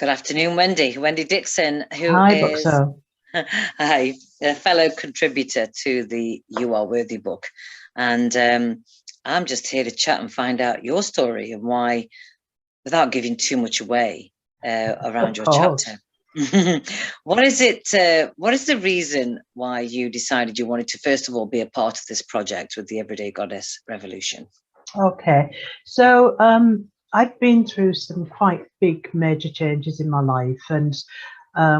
Good afternoon, Wendy. Wendy Dixon, who Hi, is Buckso. hi, a fellow contributor to the You Are Worthy book. And I'm just here to chat and find out your story and why, without giving too much away around your chapter. What is it? What is the reason why you decided you wanted to, first of all, be a part of this project with the Everyday Goddess Revolution? Okay, so I've been through some quite big major changes in my life, and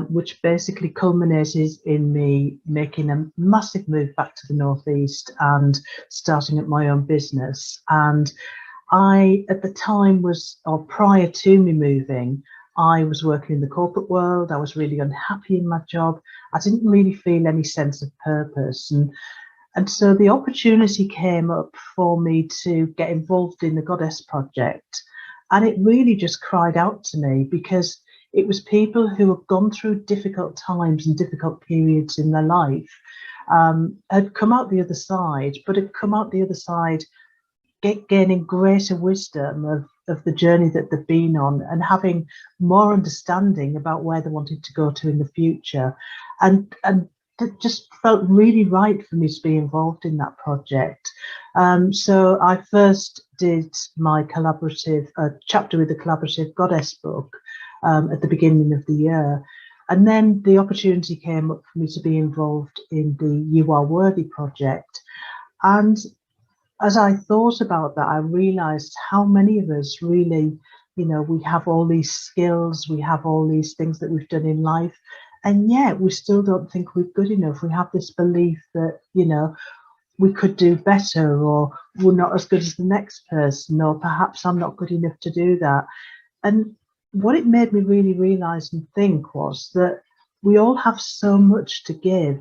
which basically culminated in me making a massive move back to the Northeast and starting up my own business. And I, at the time, or prior to me moving, I was working in the corporate world. I was really unhappy in my job. I didn't really feel any sense of purpose. And so the opportunity came up for me to get involved in the Goddess Project. And it really just cried out to me, because it was people who had gone through difficult times and difficult periods in their life, had come out the other side, but had come out the other side gaining greater wisdom of the journey that they've been on, and having more understanding about where they wanted to go to in the future. And it just felt really right for me to be involved in that project. So I first did my collaborative chapter with the collaborative Goddess book at the beginning of the year. And then the opportunity came up for me to be involved in the You Are Worthy project. And as I thought about that, I realized how many of us really, we have all these skills, we have all these things that we've done in life, and yet we still don't think we're good enough. We have this belief that, we could do better, or we're not as good as the next person, or perhaps I'm not good enough to do that. And what it made me really realize and think was that we all have so much to give,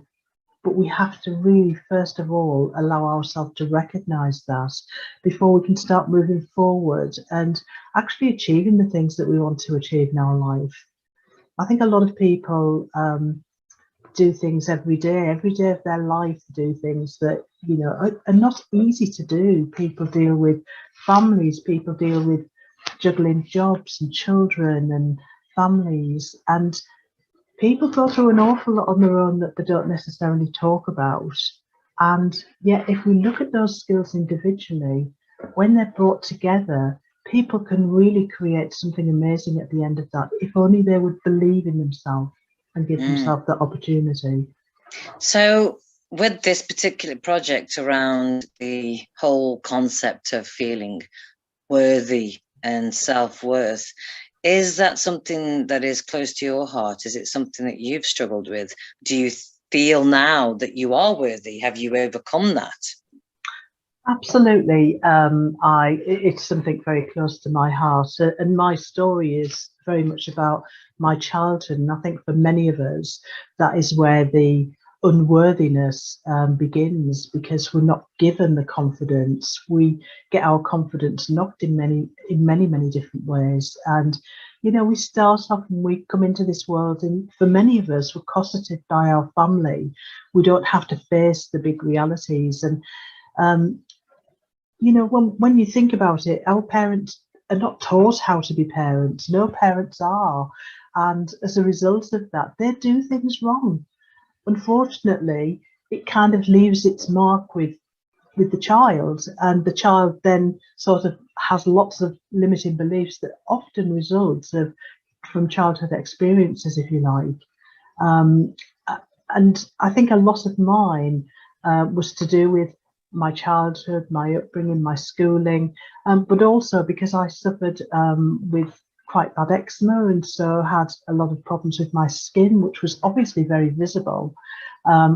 but we have to really, first of all, allow ourselves to recognize that before we can start moving forward and actually achieving the things that we want to achieve in our life. I think a lot of people do things every day of their life, do things that, are not easy to do. People deal with families, people deal with juggling jobs and children and families, and people go through an awful lot on their own that they don't necessarily talk about. And yet, if we look at those skills individually, when they're brought together, people can really create something amazing at the end of that, if only they would believe in themselves and give themselves that opportunity. So with this particular project around the whole concept of feeling worthy and self-worth, is that something that is close to your heart? Is it something that you've struggled with? Do you feel now that you are worthy? Have you overcome that? Absolutely. It's something very close to my heart, and my story is very much about my childhood. And I think for many of us, that is where the unworthiness begins, because we're not given the confidence. We get our confidence knocked in many different ways. And we start off and we come into this world, and for many of us, we're cosseted by our family. We don't have to face the big realities. And when you think about it, our parents are not taught how to be parents. No parents are. And as a result of that, they do things wrong. Unfortunately, it kind of leaves its mark with the child, and the child then sort of has lots of limiting beliefs that often results from childhood experiences, if you like. And I think a lot of mine was to do with my childhood, my upbringing, my schooling, but also because I suffered with quite bad eczema, and so had a lot of problems with my skin, which was obviously very visible,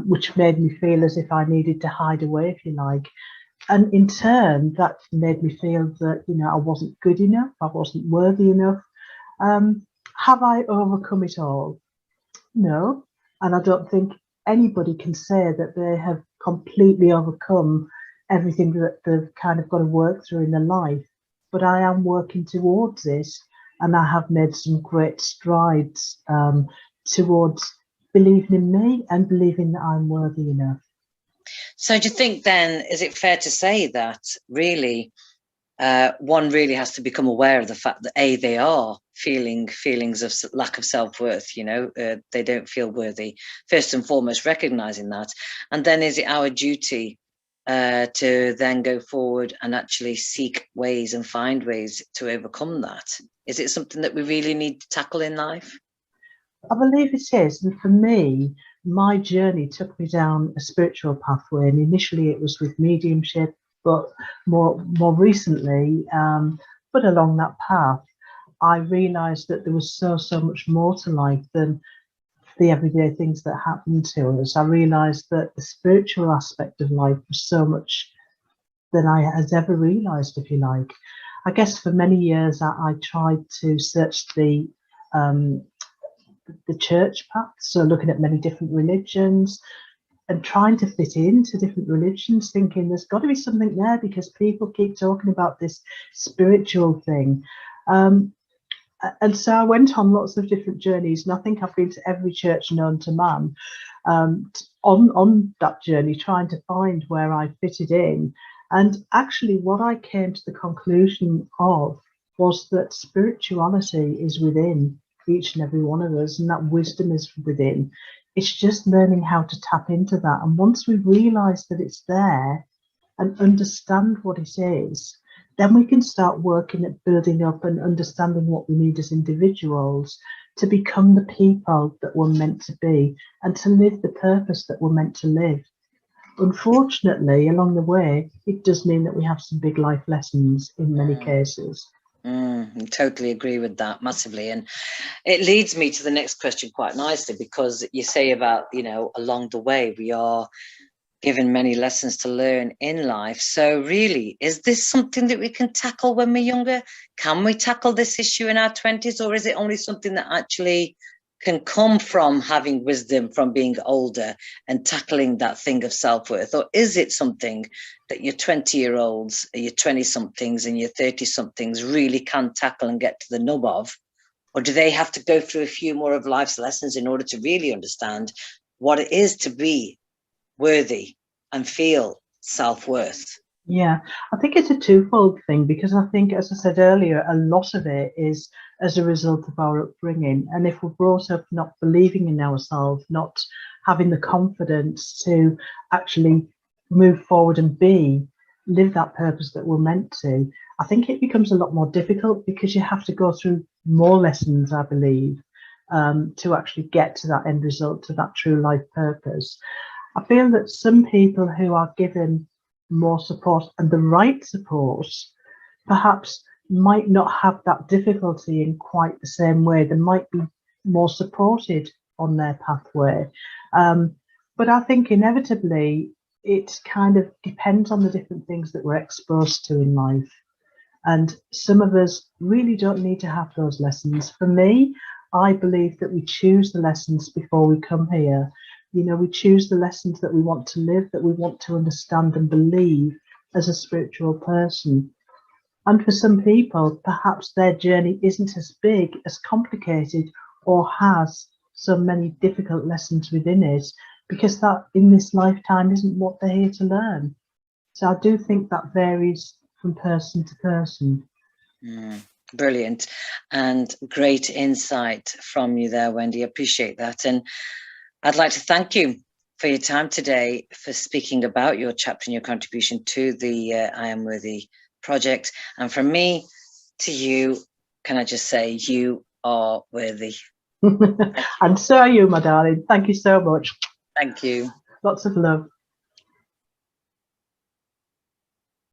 which made me feel as if I needed to hide away, if you like. And in turn, that made me feel that, I wasn't good enough, I wasn't worthy enough. Have I overcome it all? No. And I don't think anybody can say that they have completely overcome everything that they've kind of got to work through in their life. But I am working towards it, and I have made some great strides towards believing in me and believing that I'm worthy enough. So do you think then, is it fair to say that really one really has to become aware of the fact that they are feeling feelings of lack of self-worth. They don't feel worthy. First and foremost, recognizing that, and then is it our duty to then go forward and actually seek ways and find ways to overcome that? Is it something that we really need to tackle in life? I believe it is. And for me, my journey took me down a spiritual pathway. And initially it was with mediumship, but more recently, but along that path, I realized that there was so much more to life than the everyday things that happened to us. I realized that the spiritual aspect of life was so much than I had ever realized, if you like. I guess for many years I tried to search the church path, so looking at many different religions and trying to fit into different religions, thinking there's got to be something there because people keep talking about this spiritual thing. And so I went on lots of different journeys, and I think I've been to every church known to man on that journey, trying to find where I fitted in. And actually what I came to the conclusion of was that spirituality is within each and every one of us, and that wisdom is within. It's just learning how to tap into that. And once we realize that it's there and understand what it is, then we can start working at building up and understanding what we need as individuals to become the people that we're meant to be and to live the purpose that we're meant to live. Unfortunately, along the way, it does mean that we have some big life lessons in many cases. I totally agree with that massively. And it leads me to the next question quite nicely, because you say about, along the way, we are given many lessons to learn in life. So really, is this something that we can tackle when we're younger? Can we tackle this issue in our 20s, or is it only something that actually can come from having wisdom from being older and tackling that thing of self-worth? Or is it something that your 20-year-olds, your 20-somethings and your 30-somethings really can tackle and get to the nub of? Or do they have to go through a few more of life's lessons in order to really understand what it is to be worthy and feel self-worth? Yeah, I think it's a twofold thing, because I think, as I said earlier, a lot of it is as a result of our upbringing. And if we're brought up not believing in ourselves, not having the confidence to actually move forward and live that purpose that we're meant to, I think it becomes a lot more difficult, because you have to go through more lessons, I believe, to actually get to that end result, to that true life purpose. I feel that some people who are given more support and the right support perhaps might not have that difficulty in quite the same way. They might be more supported on their pathway. But I think inevitably it kind of depends on the different things that we're exposed to in life. And some of us really don't need to have those lessons. For me, I believe that we choose the lessons before we come here. We choose the lessons that we want to live, that we want to understand and believe as a spiritual person. And for some people, perhaps their journey isn't as big, as complicated, or has so many difficult lessons within it, because that in this lifetime isn't what they're here to learn. So I do think that varies from person to person. Brilliant and great insight from you there, Wendy. I appreciate that. And I'd like to thank you for your time today, for speaking about your chapter and your contribution to the I Am Worthy project. And from me to you, can I just say, you are worthy. And so are you, my darling. Thank you so much. Thank you. Lots of love.